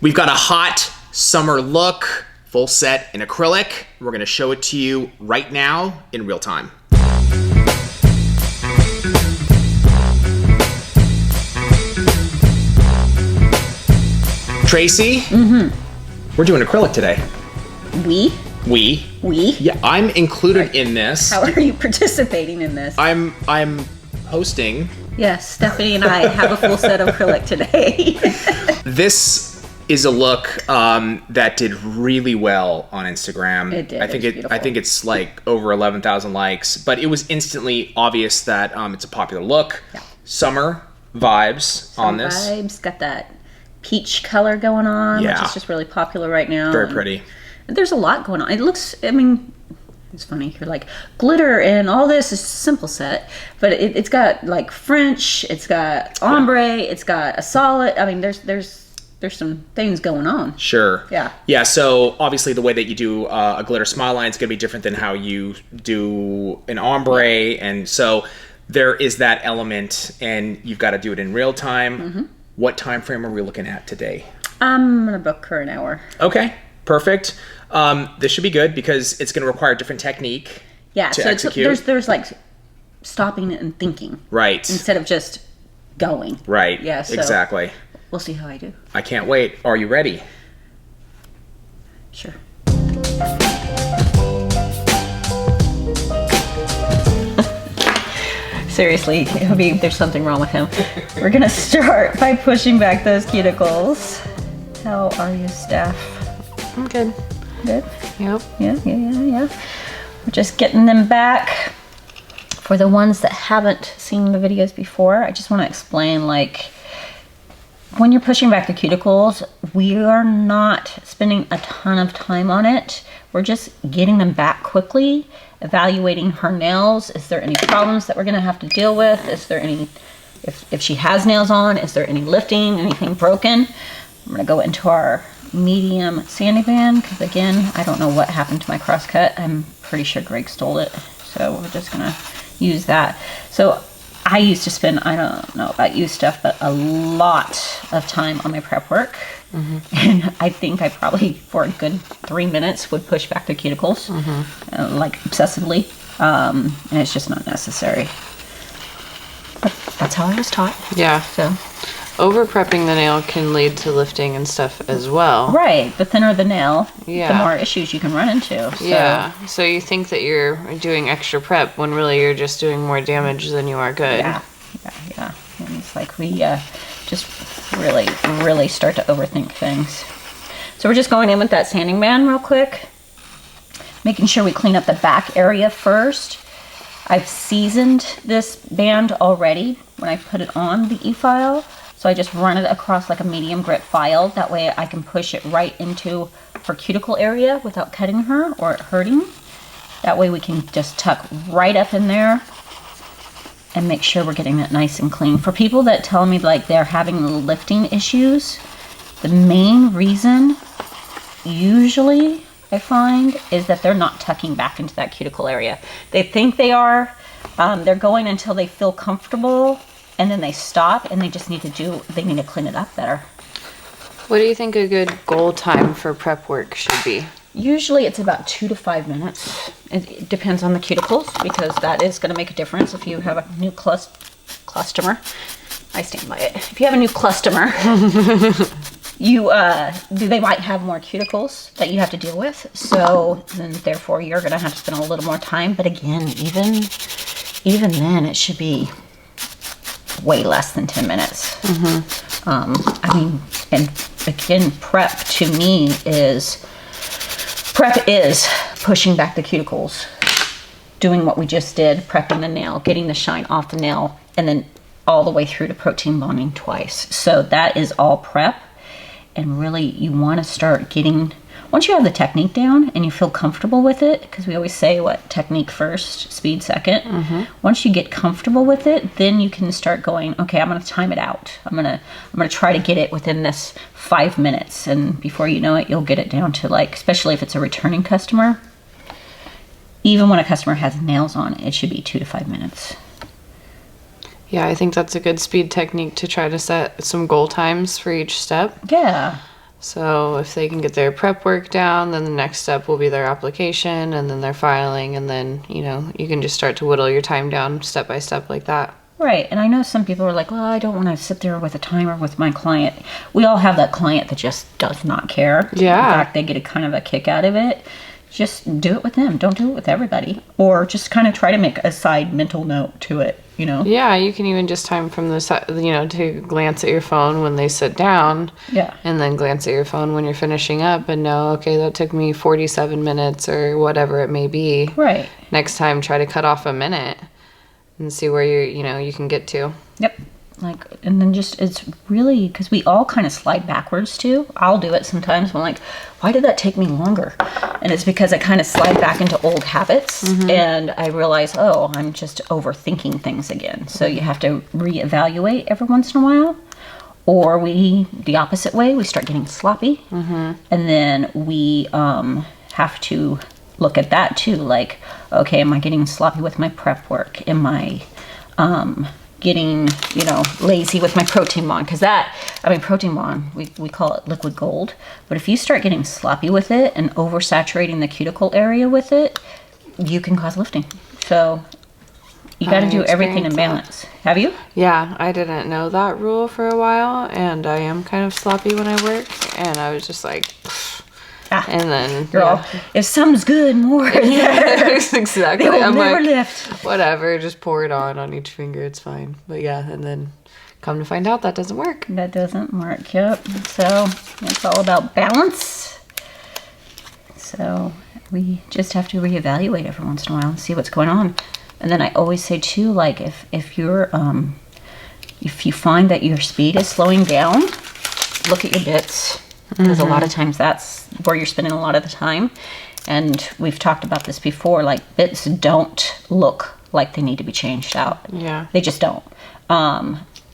We've got a hot summer look, full set in acrylic. We're gonna show it to you right now in real time. Tracy, we're doing acrylic today. We? Yeah, I'm included in this. How are you participating in this? I'm hosting. Yes, Stephanie and I have a full set of acrylic today. This is a look that did really well on Instagram. It did. I think it's like over 11,000 likes, but it was instantly obvious that it's a popular look. Yeah. Summer vibes on this. Vibes, got that peach color going on, which is just really popular right now. Very pretty. There's a lot going on. It looks, I mean, it's funny. You're like, glitter and all this is a simple set, but it's got like French, it's got ombre, it's got a solid. I mean, there's some things going on. Sure. Yeah. Yeah, so obviously the way that you do a glitter smile line is going to be different than how you do an ombre, and so there is that element, and you've got to do it in real time. What time frame are we looking at today? I'm going to book her an hour. Okay, perfect. This should be good because it's going to require a different technique to execute. There's like stopping and thinking. Right. Instead of just going. Right. Yeah, so exactly. We'll see how I do. I can't wait. Are you ready? Sure. Seriously, there's something wrong with him. We're gonna start by pushing back those cuticles. How are you, Steph? I'm good. Good? Yep. Yeah. We're just getting them back. For the ones that haven't seen the videos before, I just want to explain, like, when you're pushing back the cuticles, we are not spending a ton of time on it. We're just getting them back quickly, evaluating her nails. Is there any problems that we're going to have to deal with? Is there any, if she has nails on, is there any lifting, anything broken? I'm going to go into our medium sanding band because, again, I don't know what happened to my crosscut. I'm pretty sure Greg stole it. So we're just going to use that. So I used to spend, I don't know about you, Steph, but a lot of time on my prep work. And I think I probably, for a good 3 minutes, would push back the cuticles, like obsessively. And it's just not necessary. But that's how I was taught. Yeah. So. Over prepping the nail can lead to lifting and stuff as well. Right. The thinner the nail, the more issues you can run into. So. Yeah. So you think that you're doing extra prep when really you're just doing more damage than you are good. Yeah. And it's like we just really start to overthink things. So we're just going in with that sanding band real quick, making sure we clean up the back area first. I've seasoned this band already when I put it on the e-file. So I just run it across like a medium grit file. That way I can push it right into her cuticle area without cutting her or hurting. That way we can just tuck right up in there and make sure we're getting it nice and clean. For people that tell me like they're having lifting issues, the main reason usually I find is that they're not tucking back into that cuticle area. They think they are. They're going until they feel comfortable, and then they stop, and they just need to clean it up better. What do you think a good goal time for prep work should be? Usually it's about 2 to 5 minutes. It depends on the cuticles, because that is going to make a difference if you have a new customer. I stand by it. If you have a new customer, they might have more cuticles that you have to deal with. So then therefore you're going to have to spend a little more time. But again, even then it should be way less than 10 minutes. I mean, and again, prep to me is pushing back the cuticles, doing what we just did, prepping the nail, getting the shine off the nail, and then all the way through to protein bonding twice. So that is all prep. And really you want to start getting, once you have the technique down and you feel comfortable with it, because we always say what, technique first, speed second. Once you get comfortable with it, then you can start going, okay, I'm going to time it out. I'm going to try to get it within this 5 minutes. And before you know it, you'll get it down to, like, especially if it's a returning customer, even when a customer has nails on, it should be 2 to 5 minutes. Yeah, I think that's a good speed technique to try to set some goal times for each step. Yeah. So if they can get their prep work down, then the next step will be their application and then their filing. And then, you know, you can just start to whittle your time down step by step like that. Right. And I know some people are like, well, I don't want to sit there with a timer with my client. We all have that client that just does not care. Yeah. In fact, they get a kind of a kick out of it. Just do it with them. Don't do it with everybody. Or just kind of try to make a side mental note to it, you know? Yeah, you can even just time from the side, you know, to glance at your phone when they sit down. Yeah. And then glance at your phone when you're finishing up and know, okay, that took me 47 minutes or whatever it may be. Right. Next time, try to cut off a minute and see where you can get to. Yep. Like, and then just, it's really, because we all kind of slide backwards too. I'll do it sometimes. I'm like, why did that take me longer? And it's because I kind of slide back into old habits and I realize, oh, I'm just overthinking things again. So you have to reevaluate every once in a while. Or the opposite way, we start getting sloppy. And then we have to look at that too. Like, okay, am I getting sloppy with my prep work? Am I getting, you know, lazy with my protein bond? Because protein bond, we call it liquid gold. But if you start getting sloppy with it and oversaturating the cuticle area with it, you can cause lifting. So you got to do everything in balance. Have you? Yeah, I didn't know that rule for a while, and I am kind of sloppy when I work, and I was just like, and then you're all, if something's good, more. Exactly. They will I'm never like, lift. Whatever, just pour it on each finger, it's fine. But yeah, and then come to find out that doesn't work. That doesn't work, yep. So it's all about balance. So we just have to reevaluate every once in a while and see what's going on. And then I always say too, like if you're if you find that your speed is slowing down, look at your bits. Because a lot of times that's where you're spending a lot of the time. And we've talked about this before, like bits don't look like they need to be changed out. Yeah. They just don't.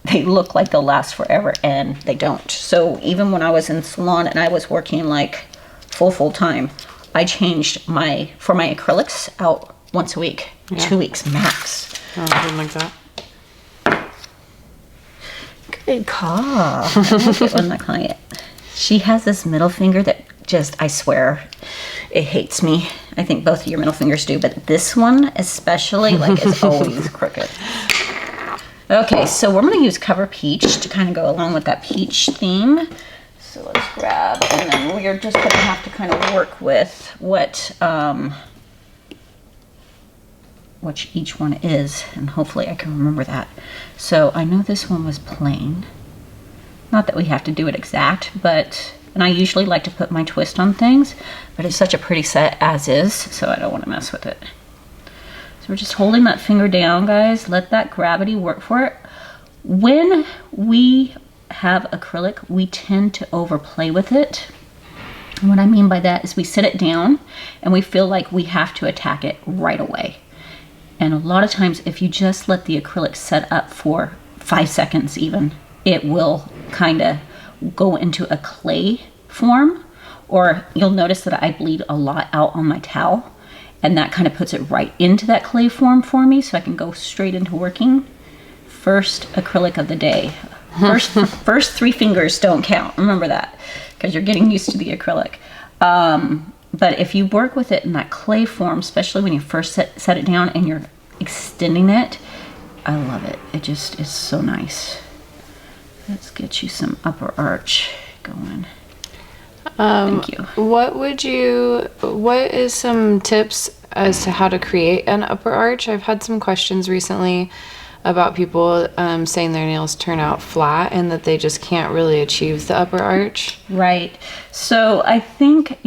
They look like they'll last forever and they don't. So even when I was in salon and I was working like full time, I changed for my acrylics out once a week, 2 weeks max. Oh, I didn't like that. Good call. I like it when the client. She has this middle finger that just, I swear, it hates me. I think both of your middle fingers do, but this one especially, like, is always crooked. Okay, so we're going to use Cover Peach to kind of go along with that peach theme. So let's grab, and then we're just going to have to kind of work with what each one is, and hopefully I can remember that. So I know this one was plain. Not that we have to do it exact, and I usually like to put my twist on things, but it's such a pretty set as is, so I don't want to mess with it. So we're just holding that finger down, guys. Let that gravity work for it. When we have acrylic, we tend to overplay with it. And what I mean by that is we sit it down and we feel like we have to attack it right away. And a lot of times, if you just let the acrylic set up for 5 seconds even, it will kind of go into a clay form, or you'll notice that I bleed a lot out on my towel, and that kind of puts it right into that clay form for me, so I can go straight into working. First acrylic of the day. First 3 fingers don't count. Remember that, because you're getting used to the acrylic. But if you work with it in that clay form, especially when you first set it down and you're extending it, I love it. It just is so nice. Let's get you some upper arch going. Thank you. What is some tips as to how to create an upper arch? I've had some questions recently about people saying their nails turn out flat and that they just can't really achieve the upper arch. Right. So I think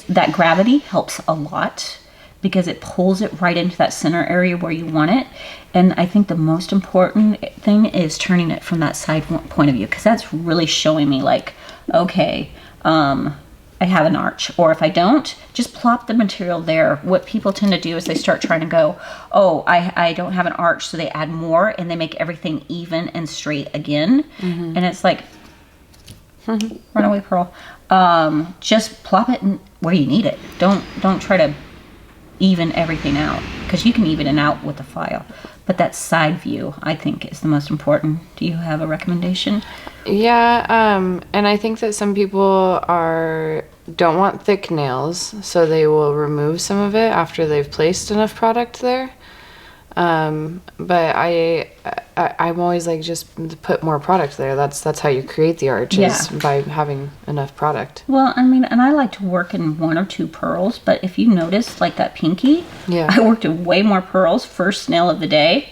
that gravity helps a lot, because it pulls it right into that center area where you want it. And I think the most important thing is turning it from that side point of view, because that's really showing me like, okay, I have an arch. Or if I don't, just plop the material there. What people tend to do is they start trying to go, oh, I don't have an arch, so they add more and they make everything even and straight again. And it's like, run away, Pearl. Just plop it where you need it. Don't try to even everything out, because you can even it out with the file. But that side view, I think, is the most important. Do you have a recommendation? Yeah, and I think that some people don't want thick nails, so they will remove some of it after they've placed enough product there. But I'm always like, just put more product there. That's how you create the arches, by having enough product. Well, I mean, and I like to work in 1 or 2 pearls, but if you notice, like that pinky, I worked in way more pearls first nail of the day.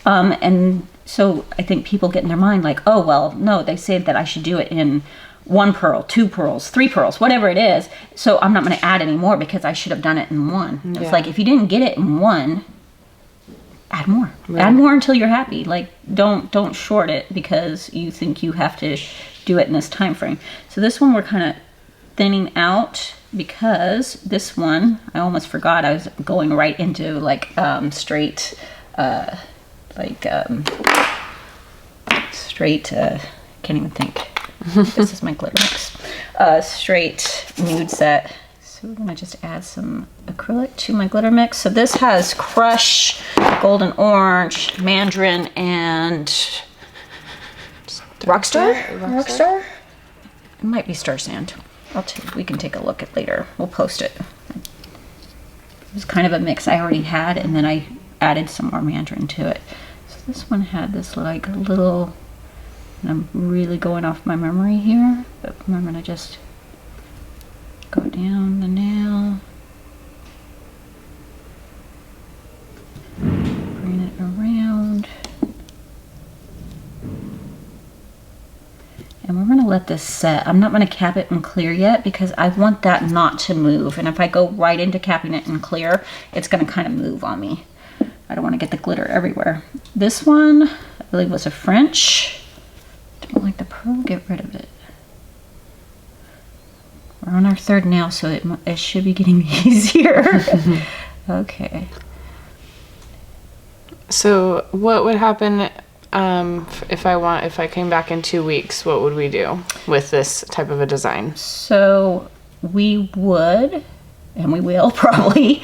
And so I think people get in their mind like, oh, well, no, they say that I should do it in 1 pearl, 2 pearls, 3 pearls, whatever it is. So I'm not going to add any more because I should have done it in 1. It's like, if you didn't get it in 1, add more. Right. Add more until you're happy. Like, don't short it because you think you have to do it in this time frame. So this one we're kind of thinning out because this one, I almost forgot I was going right into like straight, can't even think. This is my glitter mix. Straight nude set. So we're going to just add some acrylic to my glitter mix. So this has Crush, Golden Orange, Mandarin, and Rockstar? It might be Star Sand. We can take a look at later. We'll post it. It was kind of a mix I already had, and then I added some more Mandarin to it. So this one had this like little, and I'm really going off my memory here, but remember to just go down the nail, bring it around, and we're going to let this set. I'm not going to cap it in clear yet because I want that not to move, and if I go right into capping it in clear, it's going to kind of move on me. I don't want to get the glitter everywhere. This one, I believe, was a French. Don't like the pearl, get rid of it. We're on our 3rd nail, so it should be getting easier. Okay. So what would happen if I came back in 2 weeks? What would we do with this type of a design? So we would, and we will probably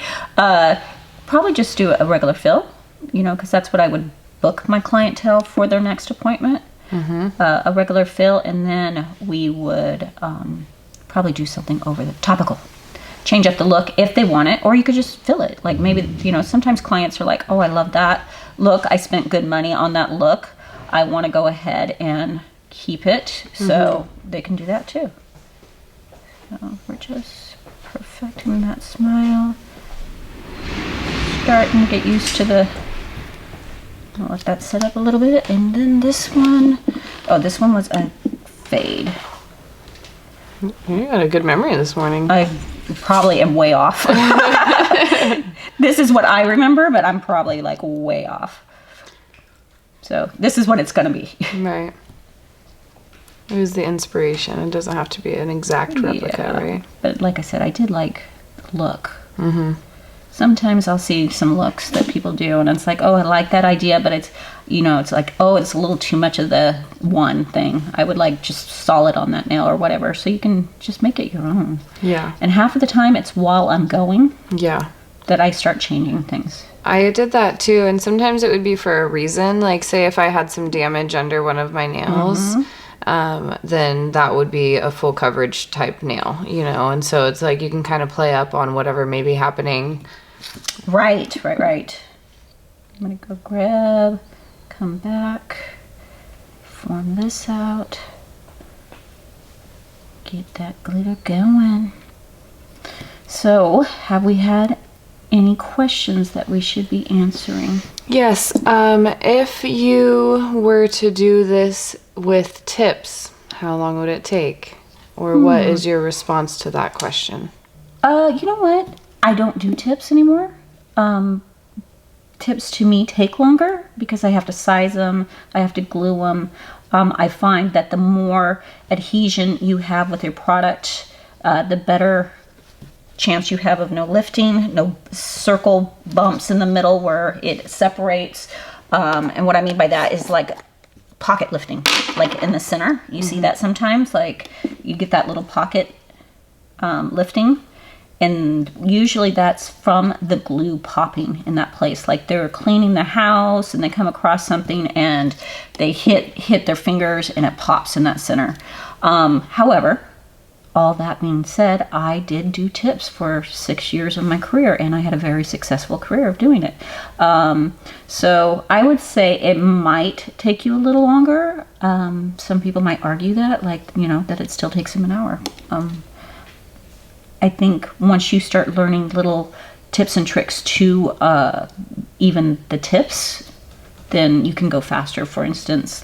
just do a regular fill, because that's what I would book my clientele for their next appointment. A regular fill, and then we would probably do something over the topical, change up the look if they want it, or you could just fill it. Like maybe, sometimes clients are like, oh, I love that look, I spent good money on that look, I want to go ahead and keep it. So they can do that too. So we're just perfecting that smile, starting to get used to I'll let that set up a little bit. And then this one was a fade. You got a good memory this morning. I probably am way off. This is what I remember, but I'm probably like way off. So this is what it's going to be. Right. It was the inspiration. It doesn't have to be an exact replica, right? But like I said, I did like look. Sometimes I'll see some looks that people do, and it's like, oh, I like that idea, but it's, it's like, oh, it's a little too much of the one thing. I would like just solid on that nail or whatever, so you can just make it your own. Yeah. And half of the time, it's while I'm going. Yeah. That I start changing things. I did that too, and sometimes it would be for a reason. Like, say if I had some damage under one of my nails, then that would be a full coverage type nail, and so it's like you can kind of play up on whatever may be happening. Right. I'm gonna go grab, come back, form this out, get that glitter going. So, have we had any questions that we should be answering? Yes. If you were to do this with tips, how long would it take? Or what is your response to that question? You know what? I don't do tips anymore. Tips to me take longer because I have to size them, I have to glue them. I find that the more adhesion you have with your product, the better chance you have of no lifting, no circle bumps in the middle where it separates. And what I mean by that is like pocket lifting, like in the center. You see that sometimes, like you get that little pocket lifting. And usually that's from the glue popping in that place. Like they're cleaning the house and they come across something and they hit their fingers and it pops in that center. However, all that being said, I did do tips for 6 years of my career, and I had a very successful career of doing it. So I would say it might take you a little longer. Some people might argue that, that it still takes them an hour. I think once you start learning little tips and tricks to even the tips, then you can go faster. For instance,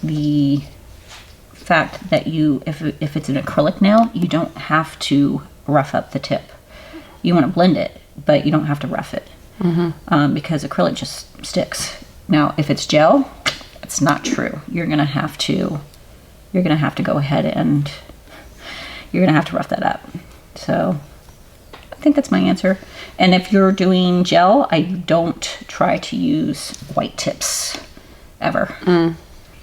the fact that if it's an acrylic nail, you don't have to rough up the tip. You want to blend it, but you don't have to rough it, because acrylic just sticks. Now, if it's gel, it's not true. You're gonna have to go ahead and you're gonna have to rough that up. So I think that's my answer. And if you're doing gel, I don't try to use white tips ever.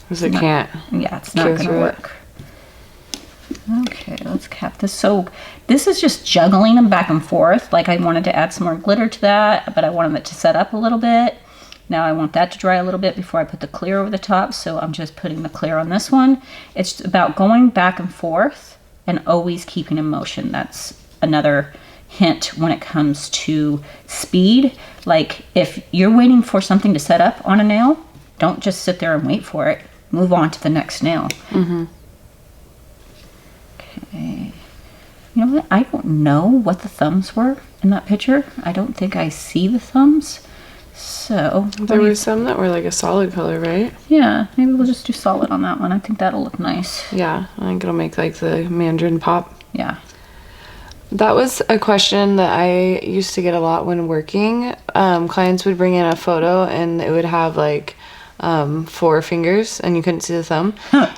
Because it can't. Yeah, it's not going to work. Okay, let's cap this. So this is just juggling them back and forth. Like I wanted to add some more glitter to that, but I wanted it to set up a little bit. Now I want that to dry a little bit before I put the clear over the top. So I'm just putting the clear on this one. It's about going back and forth and always keeping in motion. That's another hint when it comes to speed. Like if you're waiting for something to set up on a nail, don't just sit there and wait for it. Move on to the next nail. Okay. You know what? I don't know what the thumbs were in that picture. I don't think I see the thumbs. So there were some that were like a solid color, right? Yeah, maybe we'll just do solid on that one. I think that'll look nice. Yeah, I think it'll make like the Mandarin pop. Yeah. That was a question that I used to get a lot when working. Clients would bring in a photo and it would have like 4 fingers and you couldn't see the thumb.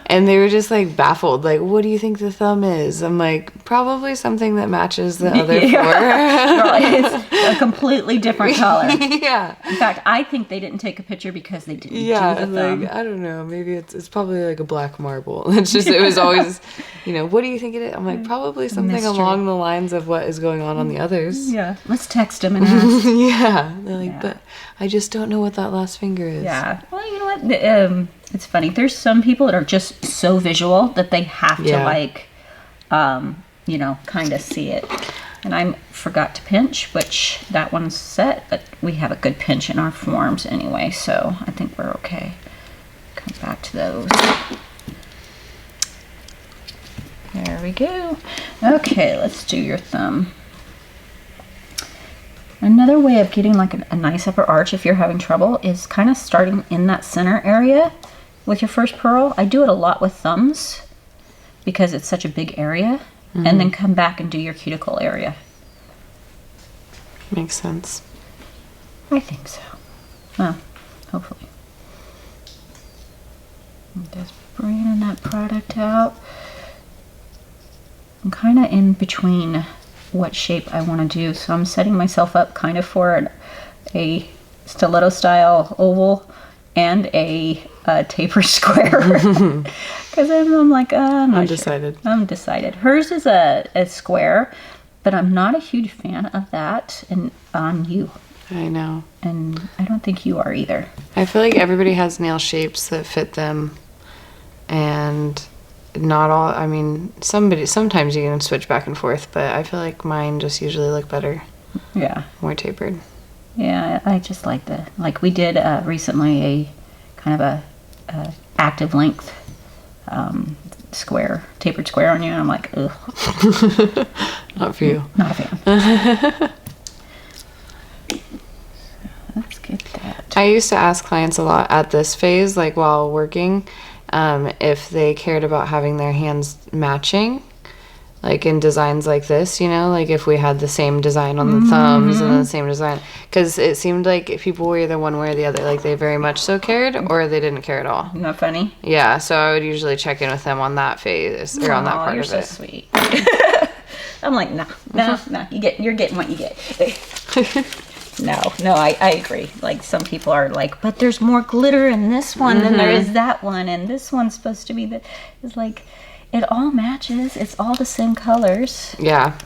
And they were just like baffled. Like, what do you think the thumb is? I'm like, probably something that matches the other 4. It's a completely different color. Yeah. In fact, I think they didn't take a picture because they didn't do the thumb. Like, I don't know. Maybe it's probably like a black marble. It's just, it was always, what do you think it is? I'm like, probably something along the lines of what is going on the others. Yeah. Let's text them and ask. Yeah. They're like, but I just don't know what that last finger is. Yeah. Well, you know what? It's funny. There's some people that are just so visual that they have to kind of see it. And I forgot to pinch, which that one's set, but we have a good pinch in our forms anyway, so I think we're okay. Come back to those. There we go. Okay, let's do your thumb. Another way of getting like a nice upper arch if you're having trouble is kind of starting in that center area with your first pearl. I do it a lot with thumbs because it's such a big area, and then come back and do your cuticle area. Makes sense. I think so. Well, hopefully. I'm just bringing that product out. I'm kind of in between what shape I want to do, so I'm setting myself up kind of for a stiletto style oval and a taper square because I'm like I'm not undecided. Sure. I'm decided. Hers is a square, but I'm not a huge fan of that and on you. I know, and I don't think you are either. I feel like everybody has nail shapes that fit them, and not all. I mean, sometimes you can switch back and forth, but I feel like mine just usually look better. Yeah, more tapered. Yeah, I just like we did recently a kind of a active length tapered square on you, and I'm like, ugh. Not for you. Not a fan. Let's get that. I used to ask clients a lot at this phase, like while working, if they cared about having their hands matching, like in designs like this, like if we had the same design on the thumbs and the same design, because it seemed like if people were either one way or the other, like they very much so cared or they didn't care at all. Isn't that funny? Yeah, so I would usually check in with them on that phase or on that part you're of so it. Sweet. I'm like, no, you're getting what you get. No, I agree. Like, some people are like, but there's more glitter in this one than there is that one, and this one's supposed to be the. It's like, it all matches. It's all the same colors. Yeah.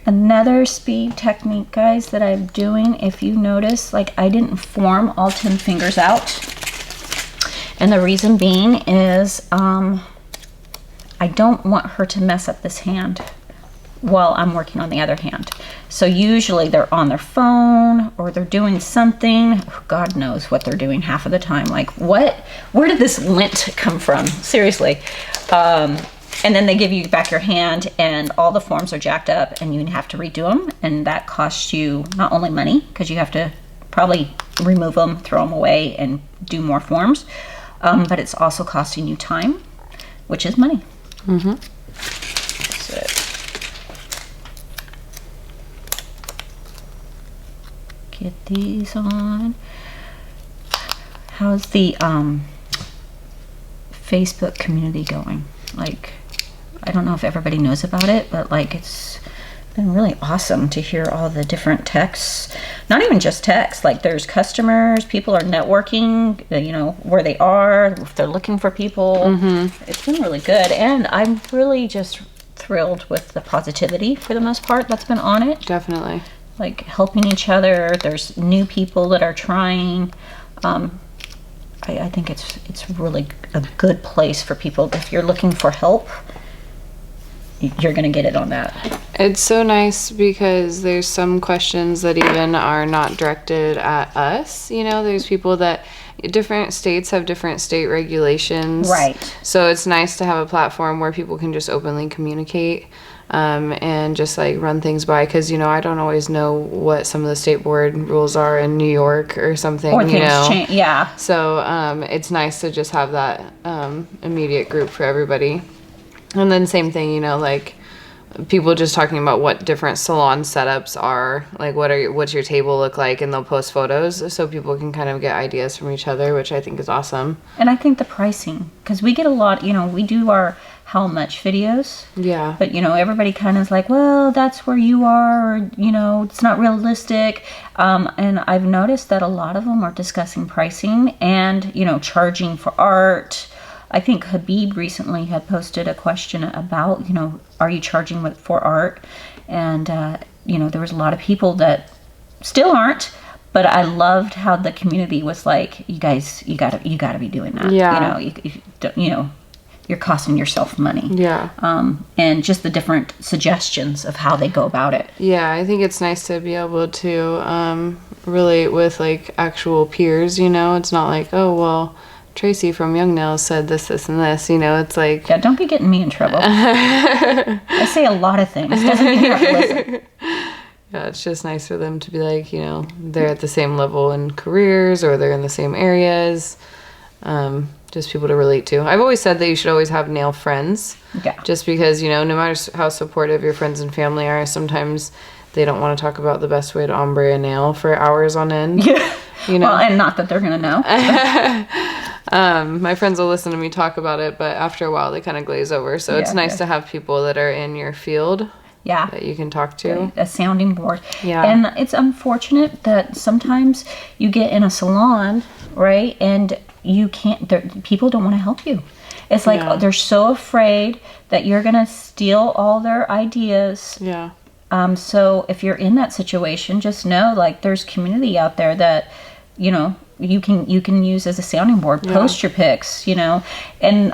Another speed technique, guys, that I'm doing, if you notice, like, I didn't form all 10 fingers out. And the reason being is I don't want her to mess up this hand while I'm working on the other hand. So usually they're on their phone or they're doing something. God knows what they're doing half of the time. Like, where did this lint come from? Seriously. And then they give you back your hand and all the forms are jacked up and you have to redo them. And that costs you not only money, because you have to probably remove them, throw them away, and do more forms. But it's also costing you time, which is money. Mm-hmm. So, get these on. How's the Facebook community going? Like, I don't know if everybody knows about it, but like, it's been really awesome to hear all the different texts. Not even just text, like there's customers, people are networking, you know, where they are, if they're looking for people. It's been really good, and I'm really just thrilled with the positivity for the most part that's been on it. Definitely. Like, helping each other. There's new people that are trying. I think it's really a good place for people. If you're looking for help, you're going to get it on that. It's so nice because there's some questions that even are not directed at us. You know, there's people that different states have different state regulations. Right. So it's nice to have a platform where people can just openly communicate and just like run things by. Because, you know, I don't always know what some of the state board rules are in New York or something, Or you things know. change, yeah. So it's nice to just have that immediate group for everybody. And then same thing, you know, like people just talking about what different salon setups are, like what's your table look like, and they'll post photos so people can kind of get ideas from each other, which I think is awesome. And I think the pricing, because we get a lot, you know, we do our how much videos. Yeah. But, you know, everybody kind of is like, well, that's where you are, or, you know, it's not realistic. And I've noticed that a lot of them are discussing pricing and, you know, charging for art. I think Habib recently had posted a question about, you know, are you charging for art? And, you know, there was a lot of people that still aren't, but I loved how the community was like, you guys, you gotta be doing that. Yeah. You know, you're costing yourself money. Yeah. And just the different suggestions of how they go about it. Yeah, I think it's nice to be able to relate with like actual peers, you know. It's not like, oh, well, Tracy from Young Nails said this, and this, you know. It's like, yeah, don't be getting me in trouble. I say a lot of things. Doesn't mean you have to listen. Yeah, it's just nice for them to be like, you know, they're at the same level in careers or they're in the same areas. Just people to relate to. I've always said that you should always have nail friends. Yeah. Just because, you know, no matter how supportive your friends and family are, sometimes they don't want to talk about the best way to ombre a nail for hours on end. Yeah. You know? Well, and not that they're going to know. My friends will listen to me talk about it, but after a while they kind of glaze over. So it's nice to have people that are in your field. Yeah. That you can talk to. A sounding board. Yeah. And it's unfortunate that sometimes you get in a salon, right, and you can't, people don't want to help you. It's like they're so afraid that you're going to steal all their ideas. Yeah. So if you're in that situation, just know, like, there's community out there that, you know, you can use as a sounding board. Post your pics, you know. And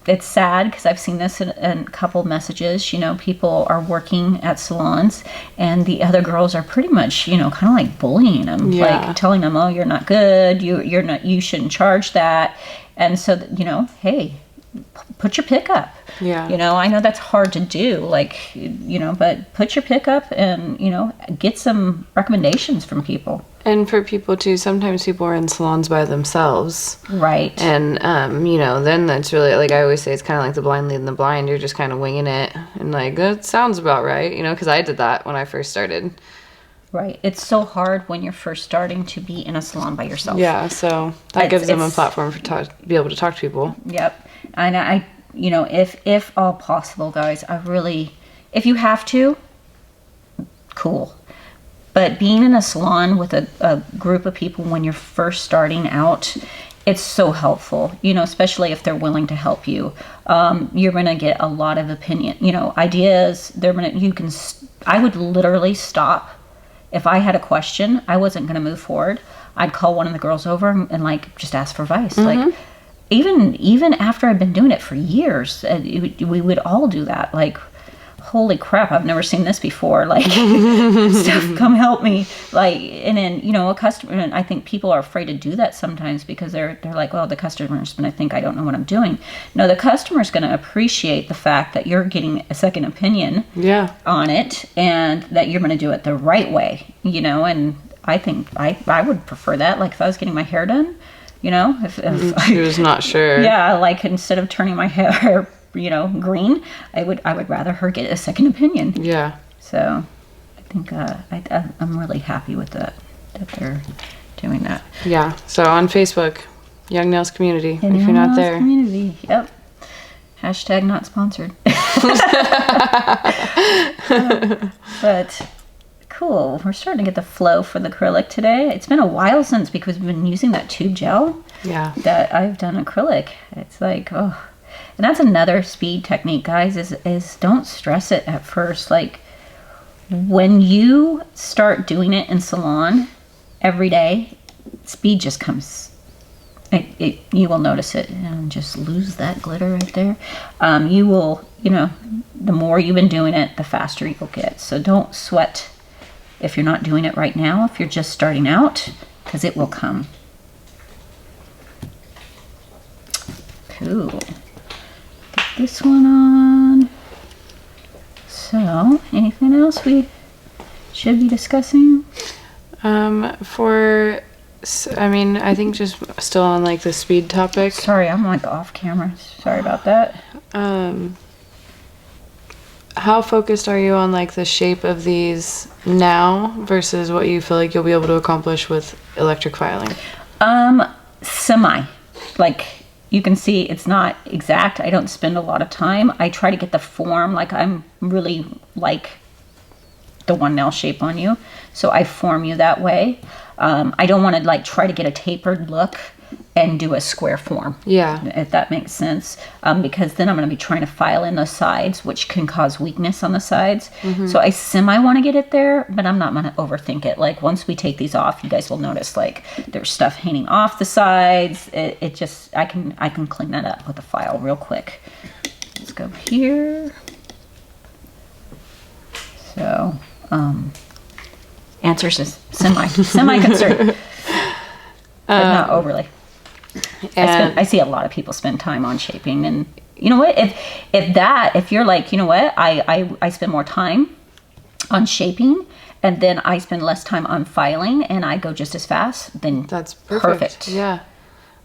it's sad because I've seen this in a couple messages. You know, people are working at salons and the other girls are pretty much, you know, kind of like bullying them, like telling them, oh, you're not good, you shouldn't charge that. And so, you know, hey, put your pick up. Yeah. You know, I know that's hard to do, like, you know, but put your pick up and, you know, get some recommendations from people. And for people too, sometimes people are in salons by themselves. Right. And, you know, then that's really, like I always say, it's kind of like the blind leading the blind. You're just kind of winging it. And like, that sounds about right, you know, because I did that when I first started. Right. It's so hard when you're first starting to be in a salon by yourself. Yeah, so that gives them a platform to be able to talk to people. Yep. And I, you know, if all possible, guys, I really, if you have to, cool. But being in a salon with a group of people when you're first starting out, it's so helpful, especially if they're willing to help you. You're going to get a lot of opinion, ideas. I would literally stop. If I had a question, I wasn't going to move forward. I'd call one of the girls over and like just ask for advice. Like even after I've been doing it for years, we would all do that. Like, holy crap, I've never seen this before. Like, Steph, come help me. Like, and then, a customer, and I think people are afraid to do that sometimes because they're like, well, the customer's going to think I don't know what I'm doing. No, the customer's going to appreciate the fact that you're getting a second opinion on it and that you're going to do it the right way, and I think I would prefer that. Like, if I was getting my hair done, if she was not sure. Yeah, like, instead of turning my hair green, I would rather her get a second opinion. Yeah. So I think I'm really happy with that they're doing that. Yeah. So on Facebook, Young Nails Community, And if you're Young not Nails there. Community. Yep. Hashtag not sponsored. But cool. We're starting to get the flow for the acrylic today. It's been a while because we've been using that tube gel. Yeah. That I've done acrylic. It's like, oh. And that's another speed technique, guys, is don't stress it at first. Like, when you start doing it in salon every day, speed just comes. You will notice it. And just lose that glitter right there. You will, the more you've been doing it, the faster you'll get. So don't sweat if you're not doing it right now, if you're just starting out, because it will come. Cool. Get this one on. So, anything else we should be discussing? I think just still on like the speed topic. Sorry, I'm like off camera. Sorry about that. How focused are you on like the shape of these now versus what you feel like you'll be able to accomplish with electric filing? Semi. Like, you can see it's not exact. I don't spend a lot of time. I try to get the form. Like, I'm really like the one nail shape on you. So I form you that way. I don't want to like try to get a tapered look and do a square form. Yeah. If that makes sense. Because then I'm going to be trying to file in the sides, which can cause weakness on the sides. So I semi want to get it there, but I'm not going to overthink it. Like, once we take these off, you guys will notice like there's stuff hanging off the sides. It just, I can clean that up with a file real quick. Let's go here. So, answers is semi concerned, but not overly. I see a lot of people spend time on shaping, and you know what? If you're like, you know what, I spend more time on shaping, and then I spend less time on filing, and I go just as fast, then that's perfect. Yeah,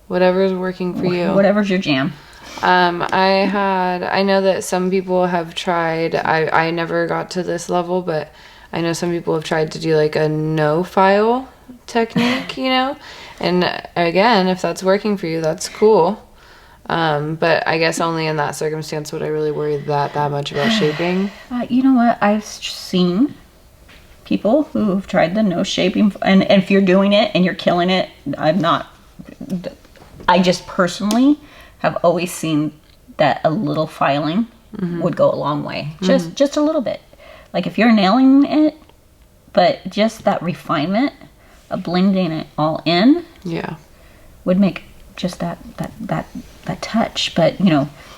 whatever's working for you. Whatever's your jam. I know that some people have tried. I never got to this level, but I know some people have tried to do like a no file technique, and again, if that's working for you, that's cool. But I guess only in that circumstance would I really worry that much about shaping. You know what? I've seen people who have tried the no shaping, and if you're doing it and you're killing it, I just personally have always seen that a little filing would go a long way. Just a little bit. Like, if you're nailing it, but just that refinement of blending it all in, would make just that touch. But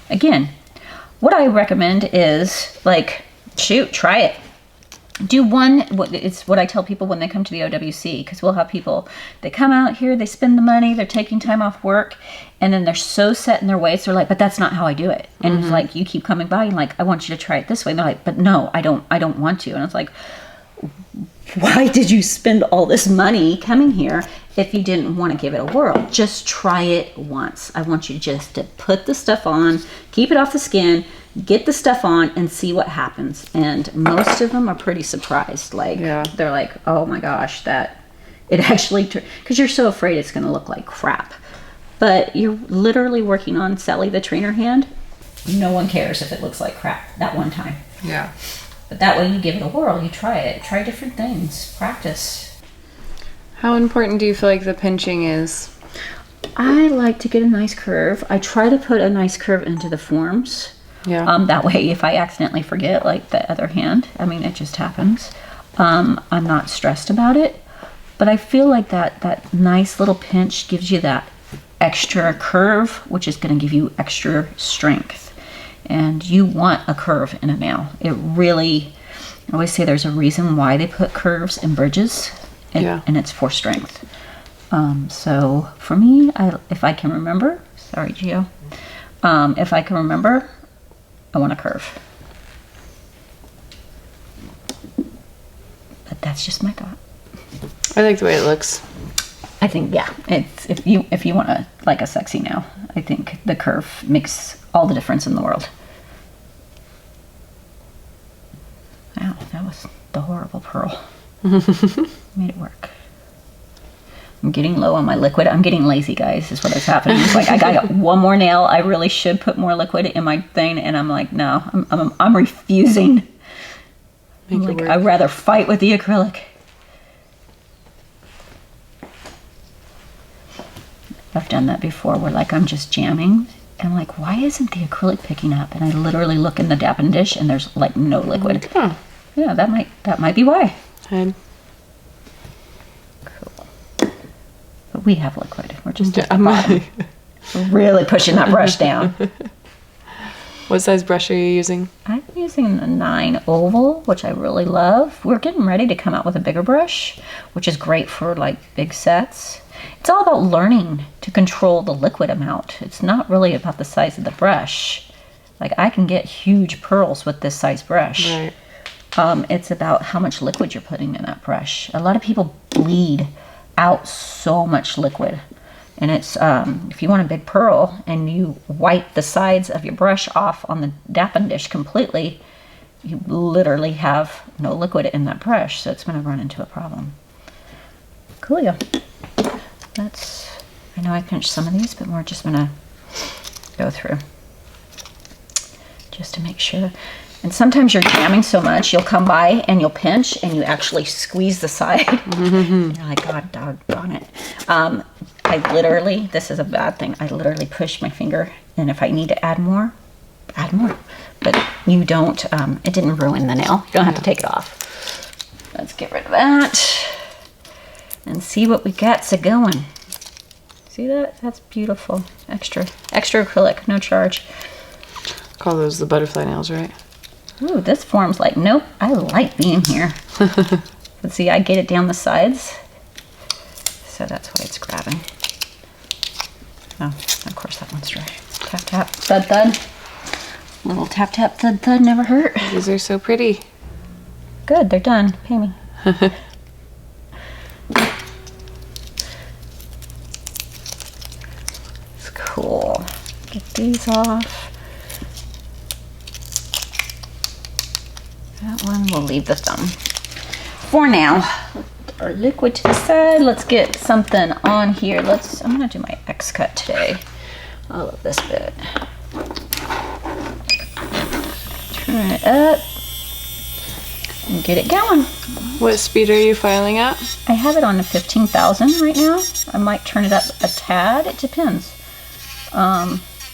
again, what I recommend is like, try it. Do one. It's what I tell people when they come to the OWC, because we'll have people, they come out here, they spend the money, they're taking time off work, and then they're so set in their ways, they're like, but that's not how I do it. And it's like, you keep coming by and like, I want you to try it this way. And they're like, but no, I don't want to. And it's like, why did you spend all this money coming here if you didn't want to give it a whirl? Just try it once. I want you just to put the stuff on, keep it off the skin, get the stuff on, and see what happens. And most of them are pretty surprised. Like, they're like, oh my gosh, that it actually, because you're so afraid it's going to look like crap. But you're literally working on Sally the trainer hand. No one cares if it looks like crap that one time. Yeah. But that way you give it a whirl. You try it. Try different things. Practice. How important do you feel like the pinching is? I like to get a nice curve. I try to put a nice curve into the forms. Yeah. That way, if I accidentally forget, like the other hand, I mean, it just happens. I'm not stressed about it. But I feel like that nice little pinch gives you that extra curve, which is going to give you extra strength. And you want a curve in a nail. It really, I always say there's a reason why they put curves in bridges, and it's for strength. So for me, if I can remember, sorry, Gio, if I can remember, I want a curve. But that's just my thought. I like the way it looks. I think, yeah, it's if you want to like a sexy nail, I think the curve makes all the difference in the world. Wow, that was the horrible pearl. Made it work. I'm getting low on my liquid. I'm getting lazy, guys, is what is happening. It's like I got one more nail. I really should put more liquid in my thing, and I'm like, no, I'm refusing. I'm like, I'd rather fight with the acrylic. I've done that before where like I'm just jamming and I'm like, why isn't the acrylic picking up? And I literally look in the dapping dish and there's like no liquid. Huh. Yeah, that might be why. Good. Cool. But we have liquid. We're just at the bottom. We're really pushing that brush down. What size brush are you using? I'm using the 9 oval, which I really love. We're getting ready to come out with a bigger brush, which is great for like big sets. It's all about learning to control the liquid amount. It's not really about the size of the brush. Like I can get huge pearls with this size brush. Right. It's about how much liquid you're putting in that brush. A lot of people bleed out so much liquid. And it's, if you want a big pearl and you wipe the sides of your brush off on the dapping dish completely, you literally have no liquid in that brush. So it's going to run into a problem. Coolio. I know I pinched some of these, but we're just gonna go through just to make sure. And sometimes you're jamming so much, you'll come by and you'll pinch and you actually squeeze the side. And you're like, God, doggone it. I literally, this is a bad thing, I literally push my finger, and if I need to add more, add more. But you don't, it didn't ruin the nail. You don't have to take it off. Let's get rid of that. And see what we got going. See that? That's beautiful. Extra acrylic, no charge. Call those the butterfly nails, right? Ooh, this form's like, nope, I like being here. But see, I get it down the sides. So that's why it's grabbing. Oh, of course that one's dry. Tap, tap, thud, thud. Little tap, tap, thud, thud never hurt. These are so pretty. Good, they're done. Pay me. Cool. Get these off. That one we'll leave the thumb for now. Our liquid to the side. Let's get something on here. I'm gonna do my X cut today. I love this bit. Turn it up and get it going. What speed are you filing at? I have it on to 15,000 right now. I might turn it up a tad. It depends.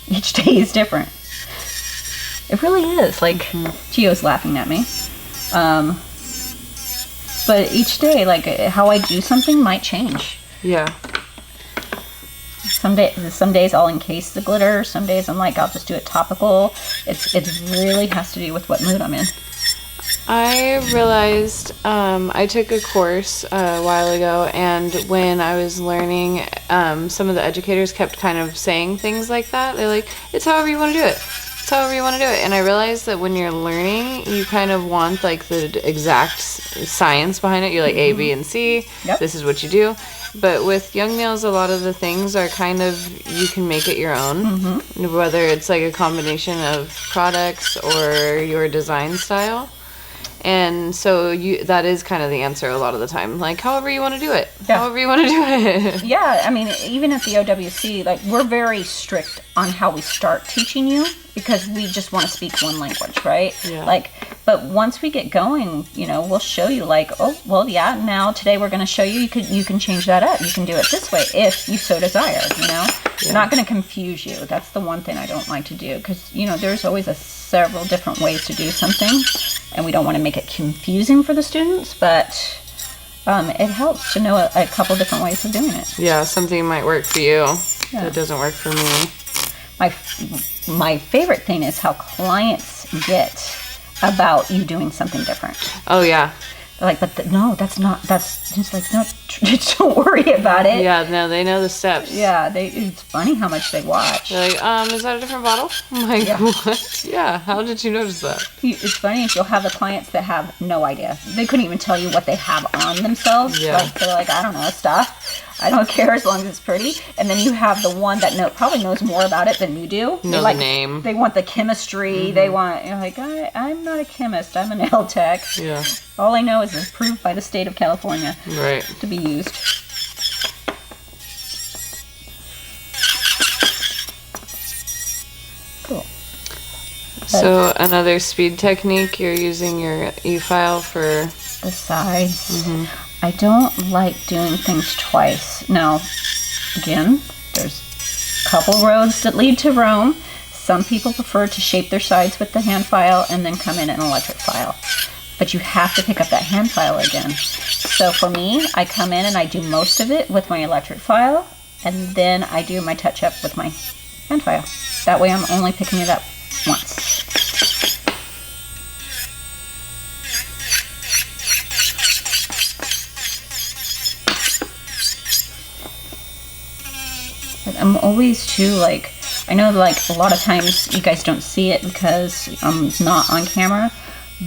Each day is different. It really is. Like, Gio's laughing at me. But each day, like, how I do something might change. Yeah. Some days I'll encase the glitter. Some days I'm like, I'll just do it topical. It really has to do with what mood I'm in. I realized I took a course a while ago, and when I was learning, some of the educators kept kind of saying things like that. They're like, it's however you want to do it. It's however you want to do it. And I realized that when you're learning, you kind of want like the exact science behind it. You're like A, B, and C. Yep. This is what you do. But with young nails, a lot of the things are kind of, you can make it your own. Whether it's like a combination of products or your design style. And so that is kind of the answer a lot of the time. Like, however you want to do it. Yeah. However you want to do it. Yeah, I mean, even at the OWC, like, we're very strict on how we start teaching you because we just want to speak one language, right? Yeah. Like, But once we get going, we'll show you like, oh, well, yeah, now today we're going to show you, you can change that up. You can do it this way if you so desire, We're not going to confuse you. That's the one thing I don't like to do because, there's always several different ways to do something and we don't want to make it confusing for the students, but it helps to know a couple different ways of doing it. Yeah, something might work for you that doesn't work for me. My favorite thing is how clients get about you doing something different. Oh, yeah. They're like, but no, that's just like, no, don't worry about it. Yeah, no, they know the steps. Yeah, it's funny how much they watch. They're like, is that a different bottle? I'm like, what? Yeah, how did you notice that? It's funny if you'll have the clients that have no idea. They couldn't even tell you what they have on themselves. Yeah. Like, they're like, I don't know, stuff. I don't care as long as it's pretty. And then you have the one that probably knows more about it than you do. Know the name. They want the chemistry. They want, like, I'm not a chemist. I'm a nail tech. Yeah. All I know is it's approved by the state of California to be used. Cool. So another speed technique, you're using your e-file for the sides. I don't like doing things twice. Now, again, there's a couple roads that lead to Rome. Some people prefer to shape their sides with the hand file and then come in an electric file. But you have to pick up that hand file again. So for me, I come in and I do most of it with my electric file, and then I do my touch-up with my hand file. That way I'm only picking it up once. I'm always too, like, I know, like, a lot of times you guys don't see it because it's not on camera,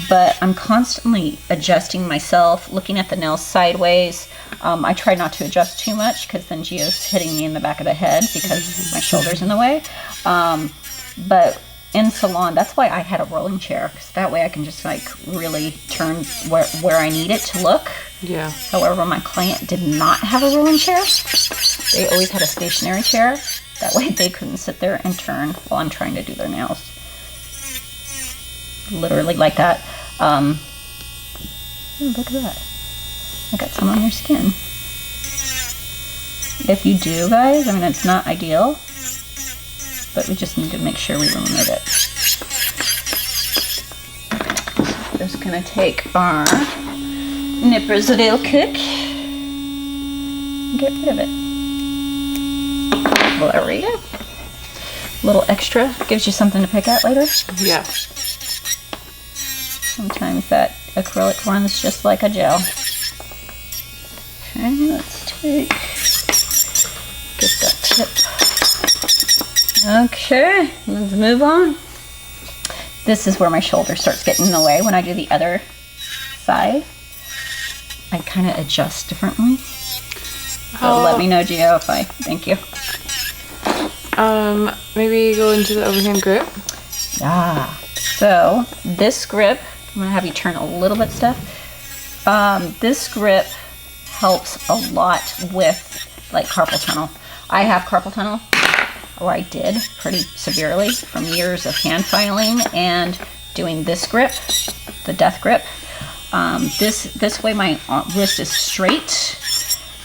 but I'm constantly adjusting myself, looking at the nails sideways. I try not to adjust too much because then Gio's hitting me in the back of the head because my shoulder's in the way. But in salon, that's why I had a rolling chair, because that way I can just, like, really turn where I need it to look. Yeah. However, my client did not have a rolling chair. They always had a stationary chair. That way they couldn't sit there and turn while I'm trying to do their nails. Literally like that. Oh, look at that. I got some on your skin. If you do, guys, I mean, it's not ideal, but we just need to make sure we remove it. Just gonna take our nippers real quick and get rid of it. Well, there we go. A little extra gives you something to pick at later. Yeah. Sometimes that acrylic runs just like a gel. Okay, let's get that tip. Okay, let's move on. This is where my shoulder starts getting in the way when I do the other side. I kind of adjust differently. So let me know, Gio, if thank you. Maybe go into the overhand grip. Yeah. So this grip, I'm gonna have you turn a little bit, Steph. This grip helps a lot with, like, carpal tunnel. I have carpal tunnel, or I did pretty severely from years of hand filing and doing this grip, the death grip. This way my wrist is straight,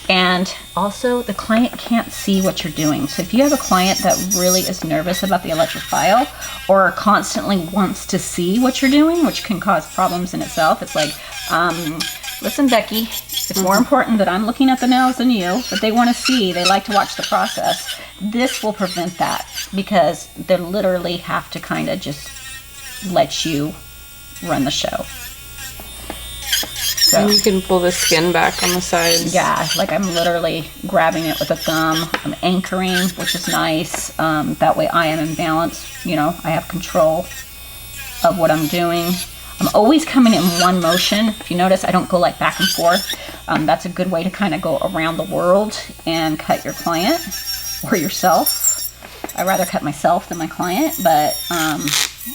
and also the client can't see what you're doing. So if you have a client that really is nervous about the electric file or constantly wants to see what you're doing, which can cause problems in itself, it's like, listen, Becky, it's more important that I'm looking at the nails than you, but they want to see, they like to watch the process. This will prevent that because they literally have to kind of just let you run the show. So, and you can pull the skin back on the sides. Yeah, like I'm literally grabbing it with a thumb. I'm anchoring, which is nice. That way I am in balance. You know, I have control of what I'm doing. I'm always coming in one motion. If you notice, I don't go like back and forth. That's a good way to kind of go around the world and cut your client or yourself. I'd rather cut myself than my client, but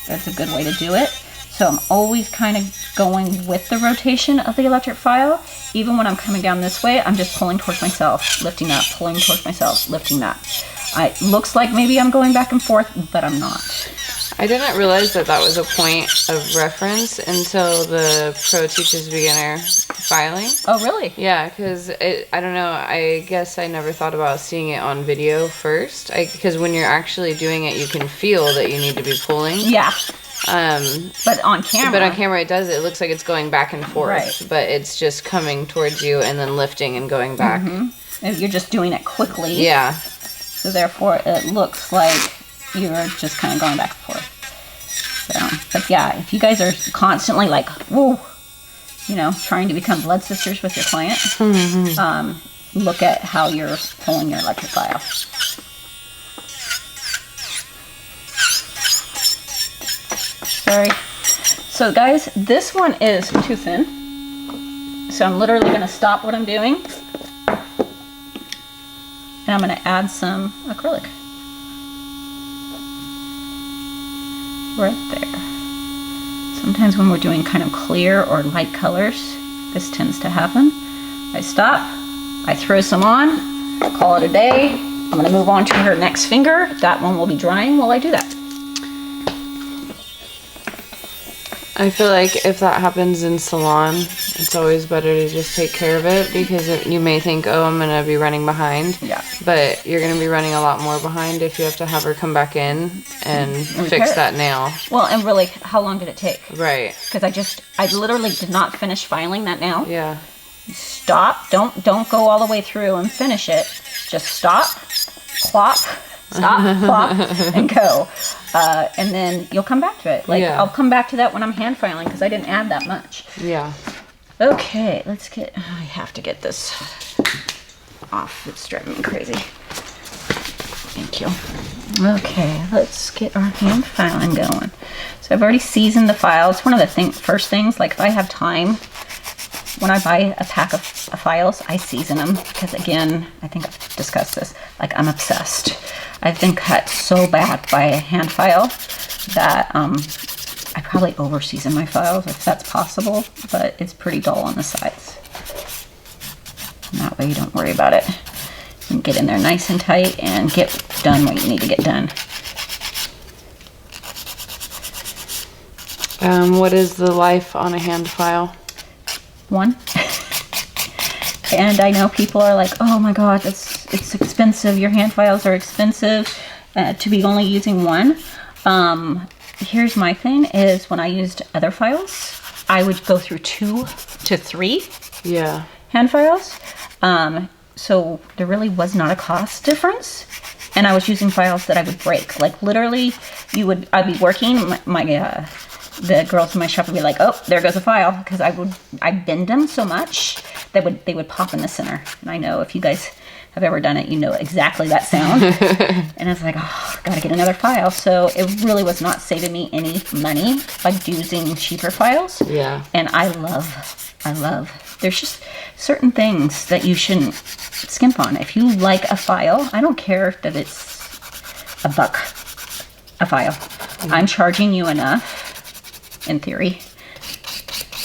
that's a good way to do it. So I'm always kind of going with the rotation of the electric file. Even when I'm coming down this way, I'm just pulling towards myself, lifting up, pulling towards myself, lifting up. It looks like maybe I'm going back and forth, but I'm not. I didn't realize that was a point of reference until the Pro Teaches Beginner filing. Oh, really? Yeah, because I don't know, I guess I never thought about seeing it on video first. Because when you're actually doing it, you can feel that you need to be pulling. Yeah. But on camera. But on camera, it looks like it's going back and forth. Right. But it's just coming towards you and then lifting and going back. You're just doing it quickly. Yeah. So therefore, it looks like you're just kind of going back and forth. So, but yeah, if you guys are constantly like, whoa, you know, trying to become blood sisters with your client, look at how you're pulling your electric file. Sorry. So guys, this one is too thin. So I'm literally going to stop what I'm doing. And I'm going to add some acrylic. Right there. Sometimes when we're doing kind of clear or light colors, this tends to happen. I stop, I throw some on, call it a day. I'm going to move on to her next finger. That one will be drying while I do that. I feel like if that happens in salon, it's always better to just take care of it because you may think, oh, I'm going to be running behind. Yeah. But you're going to be running a lot more behind if you have to have her come back in and fix that nail. Well, and really, how long did it take? Right. Because I literally did not finish filing that nail. Yeah. Stop. Don't go all the way through and finish it. Just stop, plop, stop, plop, and go. And then you'll come back to it. Like, Yeah. I'll come back to that when I'm hand filing because I didn't add that much. Yeah. Okay, I have to get this off. It's driving me crazy. Thank you. Okay, let's get our hand filing going. So I've already seasoned the files. One of the first things, like if I have time, when I buy a pack of files, I season them because, again, I think I've discussed this. Like, I'm obsessed. I've been cut so bad by a hand file that I probably over-season my files if that's possible, but it's pretty dull on the sides. And that way you don't worry about it. You can get in there nice and tight and get done what you need to get done. What is the life on a hand file? 1. And I know people are like, oh my god, it's expensive. Your hand files are expensive to be only using 1. Here's my thing is when I used other files, I would go through 2 to 3 hand files. So there really was not a cost difference. And I was using files that I would break. Like literally, I'd be working, the girls in my shop would be like, oh, there goes a file. Because I bend them so much, they would pop in the center. And I know if you guys have ever done it, you know exactly that sound. And I was like, oh, gotta get another file. So it really was not saving me any money by using cheaper files. Yeah. And I love, there's just certain things that you shouldn't skimp on. If you like a file, I don't care that it's $1 a file. I'm charging you enough, in theory.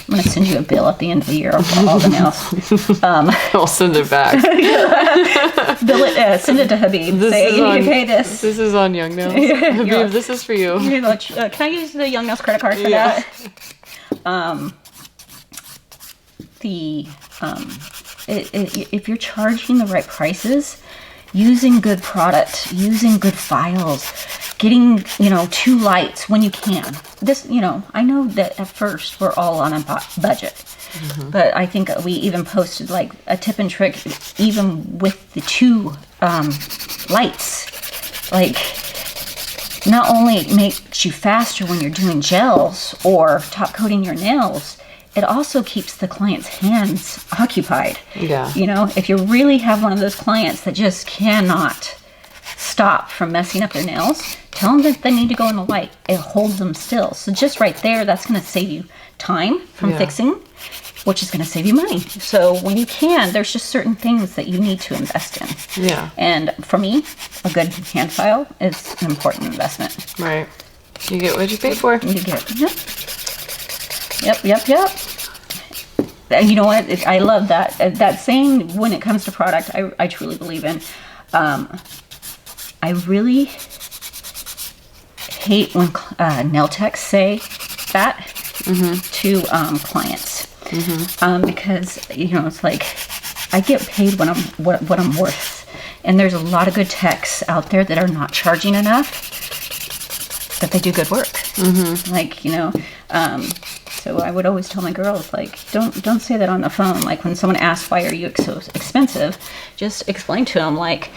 I'm going to send you a bill at the end of the year for all the nails. I'll send it back. Bill it, send it to Habib. Say, you need to pay this. This is on Young Nails. Habib, this is for you. Can I use the Young Nails credit card for that? If you're charging the right prices, using good product, using good files, getting, 2 lights when you can. This, I know that at first we're all on a budget, but I think we even posted like a tip and trick, even with the 2 lights, like not only makes you faster when you're doing gels or top coating your nails, it also keeps the client's hands occupied. Yeah. If you really have one of those clients that just cannot stop from messing up their nails, tell them that they need to go in the light. It holds them still. So just right there, that's going to save you time from fixing, which is going to save you money. So when you can, there's just certain things that you need to invest in. Yeah. And for me, a good hand file is an important investment. Right. You get what you pay for. You get, Yep. And you know what? I love that. That saying, when it comes to product, I truly believe in. I really hate when nail techs say that to clients. Because, you know, it's like, I get paid when what I'm worth. And there's a lot of good techs out there that are not charging enough, but they do good work. Like, you know, so I would always tell my girls, like, don't say that on the phone. Like, when someone asks, why are you so expensive, just explain to them, like,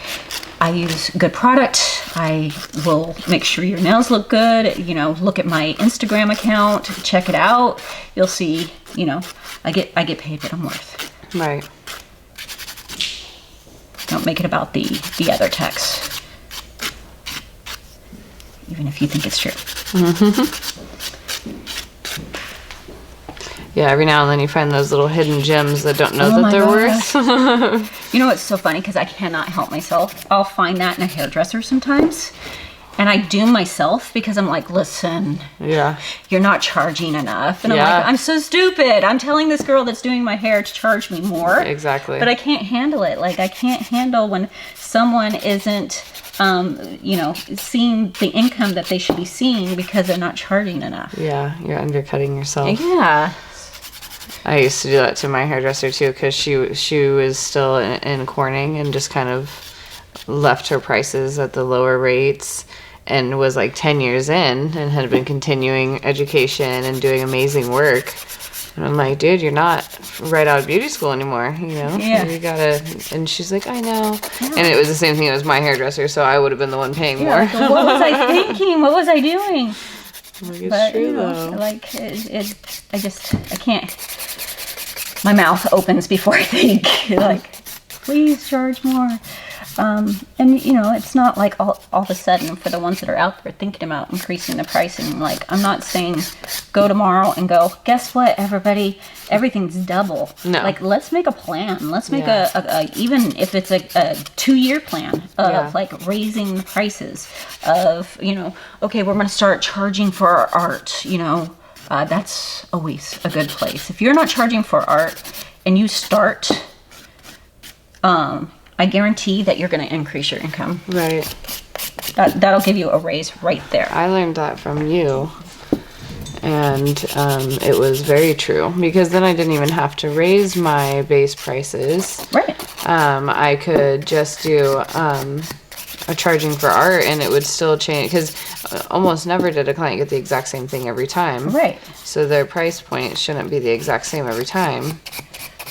I use good product. I will make sure your nails look good. You know, look at my Instagram account, check it out. You'll see, you know, I get paid what I'm worth. Right. Don't make it about the other techs, even if you think it's true. Yeah, every now and then you find those little hidden gems that don't know that they're worth. You know what's so funny? Because I cannot help myself. I'll find that in a hairdresser sometimes. And I doom myself because I'm like, listen, you're not charging enough. And I'm like, I'm so stupid. I'm telling this girl that's doing my hair to charge me more. Exactly. But I can't handle it. Like, I can't handle when someone isn't, you know, seeing the income that they should be seeing because they're not charging enough. Yeah, you're undercutting yourself. Yeah. I used to do that to my hairdresser too, because she was still in Corning and just kind of left her prices at the lower rates, and was like 10 years in and had been continuing education and doing amazing work. And I'm like, dude, you're not right out of beauty school anymore, you know? Yeah. You gotta, and she's like, I know. Yeah. And it was the same thing as my hairdresser, so I would have been the one paying more. Like, what was I thinking? What was I doing? Like, it's true, you know, though. like, I can't. My mouth opens before I think. Like, please charge more. And, you know, it's not like all of a sudden for the ones that are out there thinking about increasing the pricing. Like, I'm not saying go tomorrow and go, guess what, everybody, everything's double. No. Like, let's make a plan. Let's make a even if it's a 2-year plan of like raising the prices of, you know, okay, we're going to start charging for our art, you know. That's always a good place. If you're not charging for art and you start, I guarantee that you're going to increase your income. Right. That'll give you a raise right there. I learned that from you. And it was very true, because then I didn't even have to raise my base prices. Right. I could just do a charging for art, and it would still change, because almost never did a client get the exact same thing every time. Right. So their price point shouldn't be the exact same every time.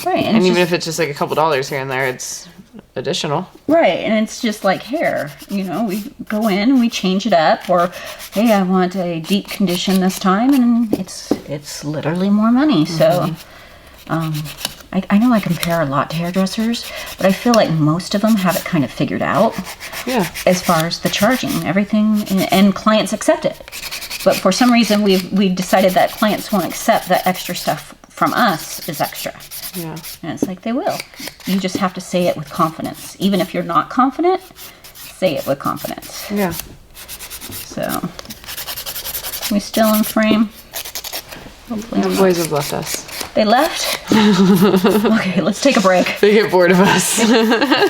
Right. And even if it's just like a couple dollars here and there, it's additional. Right. And it's just like hair, you know, we go in and we change it up, or hey, I want a deep condition this time, and it's literally more money. So I know I compare a lot to hairdressers, but I feel like most of them have it kind of figured out. Yeah. As far as the charging, everything, and clients accept it. But for some reason, we've decided that clients won't accept that extra stuff from us is extra. Yeah. And it's like, they will. You just have to say it with confidence. Even if you're not confident, say it with confidence. Yeah. So, we still in frame? Hopefully the boys have left us. They left? Okay, let's take a break. They get bored of us.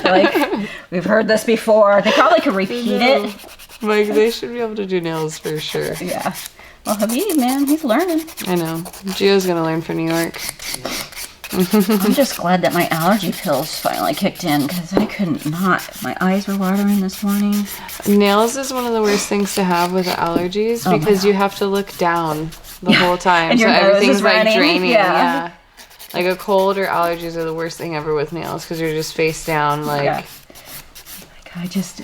Like, we've heard this before. They probably could repeat it. Like, they should be able to do nails for sure. Yeah. Well, Habib, man, he's learning. I know. Gio's gonna learn for New York. I'm just glad that my allergy pills finally kicked in, because I couldn't not. My eyes were watering this morning. Nails is one of the worst things to have with allergies, because you have to look down the whole time, and so everything's like running. draining. Yeah. Like a cold or allergies are the worst thing ever with nails, because you're just face down. Like I just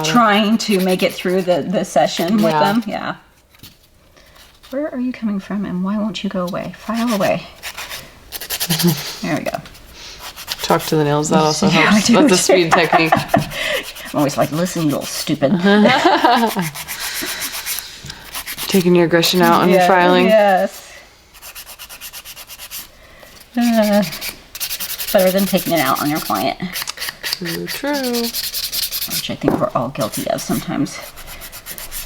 trying to make it through the session with them. Yeah. Where are you coming from, and why won't you go away? File away. There we go. Talk to the nails. That also helps. That's the speed technique. I'm always like, listen, you little stupid. Taking your aggression out on your filing. Yes. Better than taking it out on your client. True. Which I think we're all guilty of sometimes.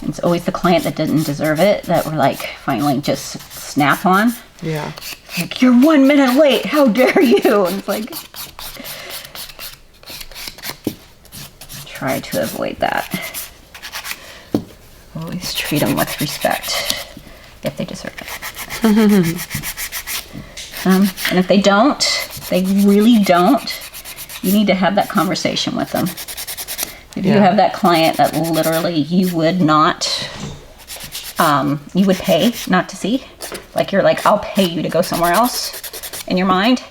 It's always the client that didn't deserve it that we're like finally just snap on. Yeah. Like, you're 1 minute late. How dare you? And it's like, try to avoid that. always treat them with respect if they deserve it. And if they don't, they really don't, you need to have that conversation with them. If you have that client that literally you would not, you would pay not to see, like you're like, I'll pay you to go somewhere else in your mind,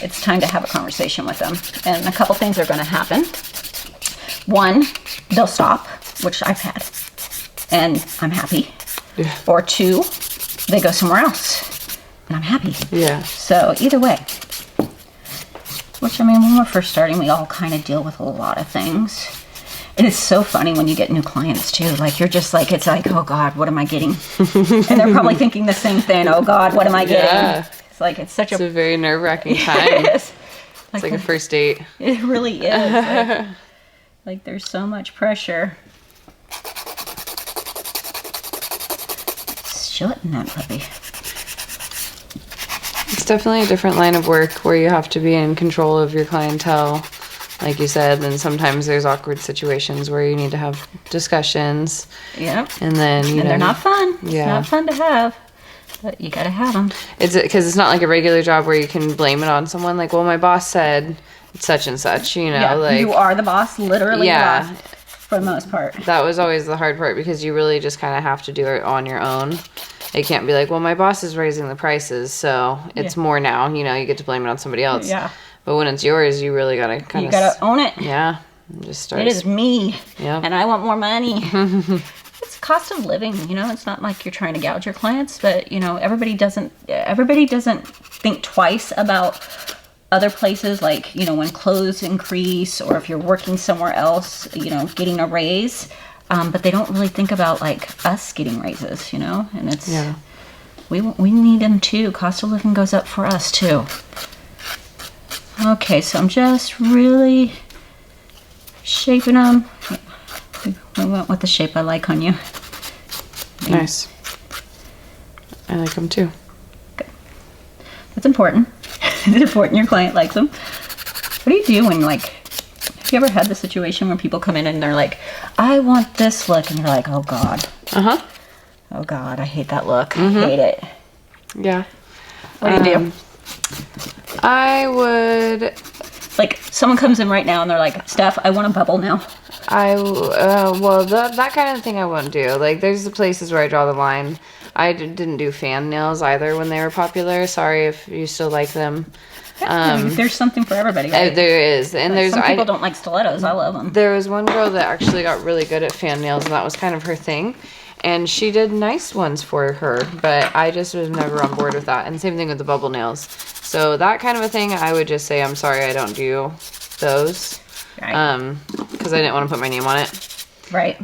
it's time to have a conversation with them. And a couple things are going to happen. One, they'll stop, which I've had, and I'm happy. Yeah. Or two, they go somewhere else, and I'm happy. Yeah. So either way, which I mean, when we're first starting, we all kind of deal with a lot of things. And it's so funny when you get new clients too. Like you're just like, it's like, oh God, what am I getting? And they're probably thinking the same thing. Oh God, what am I getting? Yeah. It's like, it's such It's a very nerve-wracking time. It is. It's like a first date. It really is. Like there's so much pressure. Shutting that puppy. It's definitely a different line of work where you have to be in control of your clientele, like you said. And sometimes there's awkward situations where you need to have discussions. Yep. And then, you know. And they're not fun. Yeah. It's not fun to have. But you gotta have them. It's because it's not like a regular job where you can blame it on someone. Like, well, my boss said such and such, you know. Yeah, like you are the boss, literally Yeah. the boss, for the most part. That was always the hard part because you really just kind of have to do it on your own. It can't be like, well, my boss is raising the prices, so it's more now. You know, you get to blame it on somebody else. Yeah. But when it's yours, you really gotta kind You of. gotta own it. Yeah. Just start. It is me. Yeah. And I want more money. It's cost of living, you know. It's not like you're trying to gouge your clients, but you know, everybody doesn't think twice about other places, like, you know, when clothes increase or if you're working somewhere else, you know, getting a raise. But they don't really think about like us getting raises, you know. And it's we need them too. Cost of living goes up for us too. Okay, so I'm just really shaping them. We went with the shape I like on you. Nice. I like them too. Good. That's important. It's important your client likes them. What do you do when, like, have you ever had the situation where people come in and they're like, I want this look, and you're like, oh God. Uh-huh. Oh God, I hate that look. I hate it. Yeah. What do you do? I would. Like, someone comes in right now and they're like, Steph, I want a bubble now. Well, that kind of thing I won't do. Like, there's the places where I draw the line. I didn't do fan nails either when they were popular. Sorry if you still like them. There's something for everybody, right? There is. And there's. Some people don't like stilettos. I love them. There was one girl that actually got really good at fan nails, and that was kind of her thing. And she did nice ones for her, but I just was never on board with that. And same thing with the bubble nails. So that kind of a thing, I would just say, I'm sorry, I don't do those. Right. Because I didn't want to put my name on it. Right.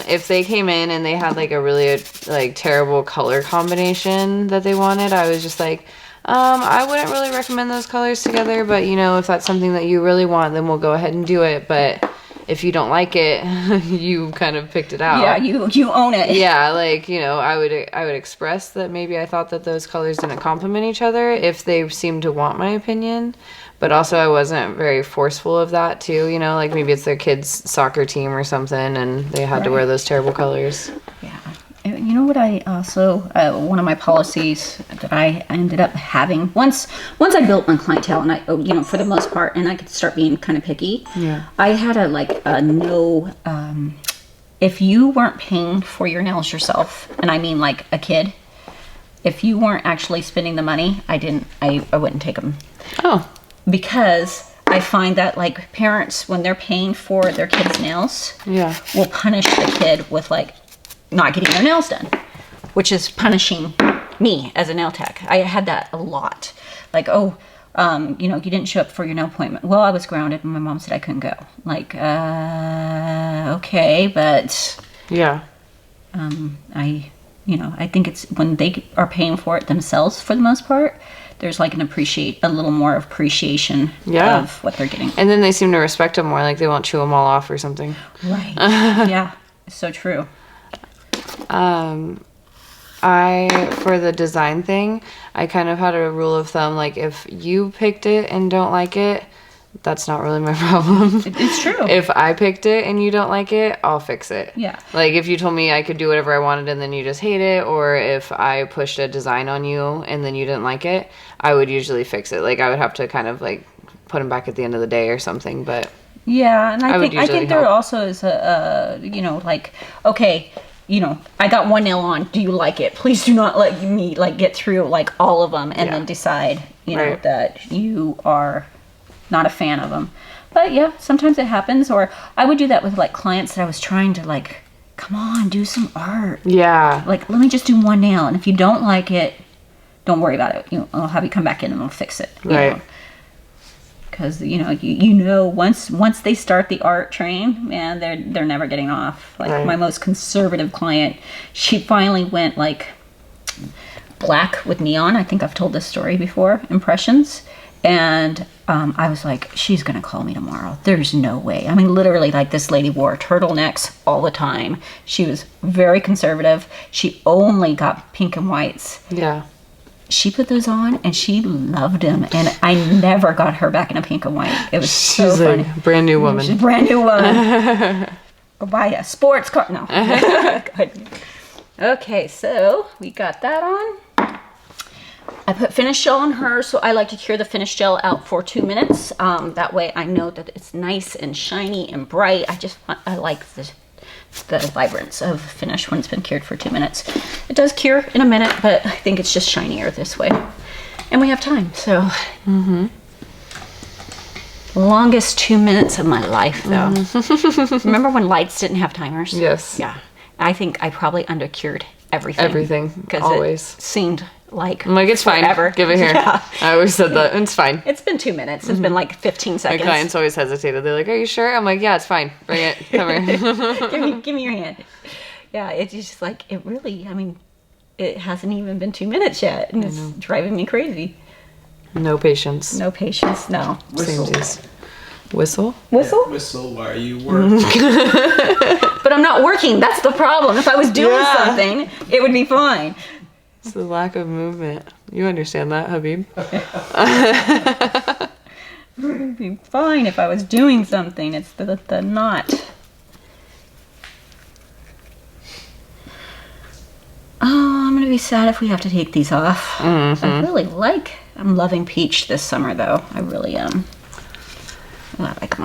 If they came in and they had like a really like terrible color combination that they wanted, I was just like, I wouldn't really recommend those colors together, but you know, if that's something that you really want, then we'll go ahead and do it. But if you don't like it, you kind of picked it out. Yeah, you own it. Yeah, like, you know, I would express that maybe I thought that those colors didn't complement each other if they seemed to want my opinion. But also I wasn't very forceful of that too, you know, like maybe it's their kid's soccer team or something and they had to wear those terrible colors. Yeah. And you know what I also, one of my policies that I ended up having, once I built my clientele and I, you know, for the most part, and I could start being kind of picky, I had a no, if you weren't paying for your nails yourself, and I mean like a kid, if you weren't actually spending the money, I wouldn't take them. Oh. Because I find that like parents, when they're paying for their kids' nails, will punish the kid with like not getting their nails done, which is punishing me as a nail tech. I had that a lot. Like, you know, you didn't show up for your nail appointment. Well, I was grounded and my mom said I couldn't go. Like, okay, but I think it's when they are paying for it themselves for the most part, there's like a little more appreciation of what they're getting. And then they seem to respect them more, like they won't chew them all off or something. Right. Yeah, it's so true. For the design thing, I kind of had a rule of thumb, like if you picked it and don't like it, that's not really my problem. It's true. If I picked it and you don't like it, I'll fix it. Yeah. Like if you told me I could do whatever I wanted and then you just hate it, or if I pushed a design on you and then you didn't like it, I would usually fix it. Like I would have to kind of like put them back at the end of the day or something, but yeah, and I would think usually there help. also is a you know, like, okay, you know, I got one nail on. Do you like it? Please do not let me like get through like all of them and then decide, you know, Right. that you are not a fan of them. But yeah, sometimes it happens. Or I would do that with like clients that I was trying to like, come on, do some art. yeah. Like, let me just do one nail, and if you don't like it, don't worry about it. You know, I'll have you come back in and we'll fix it. Right. Because you know once they start the art train, man, they're never getting off. Like Right. my most conservative client, she finally went like black with neon. I think I've told this story before. Impressions. And I was like, she's gonna call me tomorrow. There's no way. I mean, literally, like this lady wore turtlenecks all the time. She was very conservative. She only got pink and whites. Yeah. She put those on and she loved them, and I never got her back in a pink and white. It was so She's funny. a brand new woman. She's a brand new woman. Go buy a sports car. No. Okay, so we got that on. I put finish gel on her, so I like to cure the finish gel out for 2 minutes. That way I know that it's nice and shiny and bright. I like the vibrance of finish when it's been cured for 2 minutes. It does cure in a minute, but I think it's just shinier this way. And we have time, so. Longest 2 minutes of my life, though. Remember when lights didn't have timers? Yes. Yeah. I think I probably undercured everything. Everything. Because Always. it seemed like I'm like, it's fine. forever. Give it here. Yeah. I always said that. It's fine. It's been 2 minutes. It's been like 15 My seconds. clients always hesitated. They're like, are you sure? I'm like, yeah, it's fine. Bring it. Come here. give me your hand. Yeah, it's just like, it really, I mean, it hasn't even been 2 minutes yet, and it's driving me crazy. No patience. No patience, no. Samesies. Whistle? Whistle? Whistle while you work. But I'm not working. That's the problem. If I was doing Yeah. something, it would be fine. It's the lack of movement. You understand that, Habib? It would be fine if I was doing something. It's the not. Oh, I'm gonna be sad if we have to take these off. I'm loving peach this summer, though. I really am. I like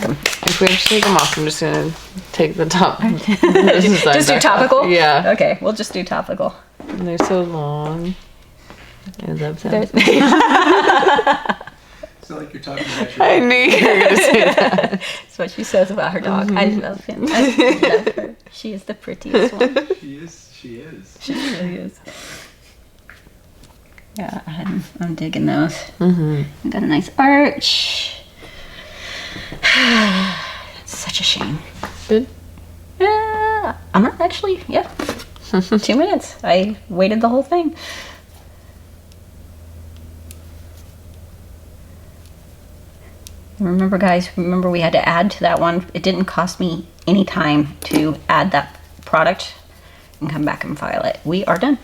them. If we have to take them off, I'm just going to take the top. Just do topical? Yeah. Okay, we'll just do topical. And they're so long. I love them. It's not like you're talking about your I knew you were going to say that. That's what she says about her dog. I love him. I love her. She is the prettiest one. She is. She really is. Yeah, I'm digging those. Got a nice arch. It's such a shame. Good. Yeah, I'm not actually, 2 minutes. I waited the whole thing. Remember, guys, we had to add to that one. It didn't cost me any time to add that product and come back and file it. We are done.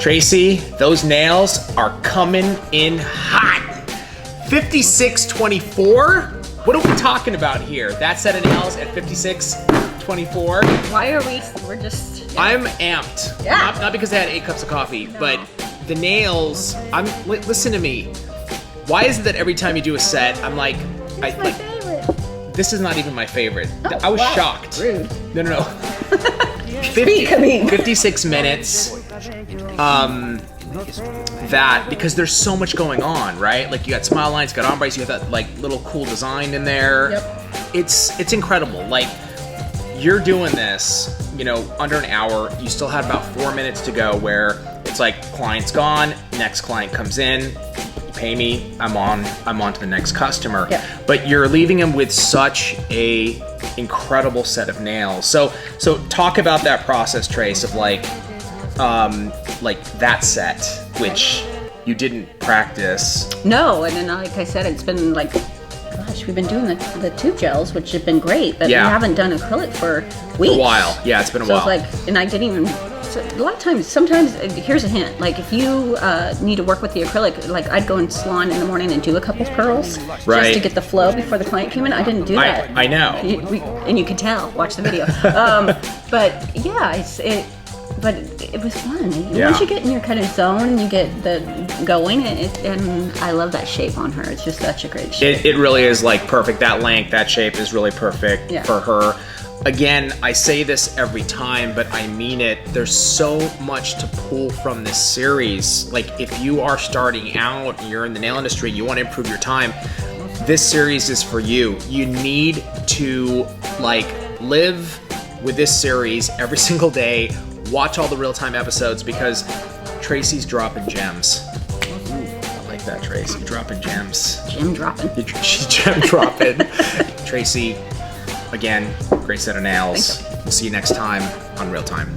Tracy, those nails are coming in hot. 56.24? What are we talking about here? That set of nails at 56.24? Why are we're just... I'm amped. Yeah. Not because I had 8 cups of coffee, but the nails, listen to me. Why is it that every time you do a set, I'm like, It's my favorite. this is not even my favorite. Oh, I was wow. shocked. Rude. No. Speak, Habib. 56 minutes. That because there's so much going on, right? Like you got smile lines, you got ombres, you got that like little cool design in there. Yep. It's incredible. Like you're doing this, under an hour. You still had about 4 minutes to go where it's like client's gone, next client comes in, you pay me, I'm on to the next customer. Yep. But you're leaving them with such a incredible set of nails. So talk about that process, Trace, of like like that set, which you didn't practice. No, and then like I said, it's been like, gosh, we've been doing the tube gels, which have been great, but Yeah. we haven't done acrylic for weeks. A while. Yeah, it's been a So while. it's like, and I didn't even. So a lot of times, sometimes here's a hint. Like if you need to work with the acrylic, like I'd go in salon in the morning and do a couple purls Right. just to get the flow before the client came in. I didn't do that. I know. And you could tell. Watch the video. But yeah, but it was fun. Yeah. Once you get in your kind of zone and you get the going, and I love that shape on her. It's just such a great shape. It really is like perfect. That length, that shape is really perfect Yeah. for her. Again, I say this every time, but I mean it. There's so much to pull from this series. Like, if you are starting out, you're in the nail industry, you want to improve your time, this series is for you. You need to, like, live with this series every single day. Watch all the real-time episodes because Tracy's dropping gems. I like that, Tracy. Dropping gems. Gem dropping. She's gem dropping. Tracy, again, great set of nails. We'll see you next time on Real Time.